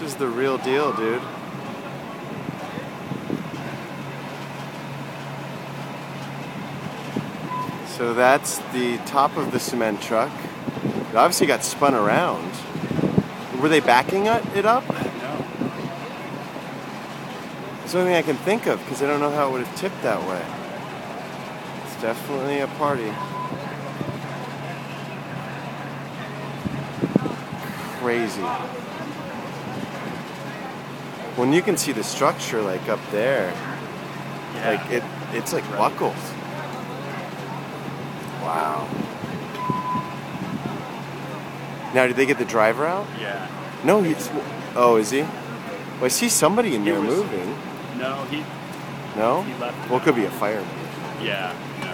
This is the real deal, dude. So that's the top of the cement truck. It obviously got spun around. Were they backing it up? No. It's the only thing I can think of because I don't know how it would have tipped that way. It's definitely a party. Crazy. When you can see the structure like up there, Yeah. like it's like buckled. Wow. Now, did they get the driver out? Yeah. No, he's. Oh, is he? Well, I see somebody in there moving. No, he No? left. Well, it could be a fireman. Yeah. No.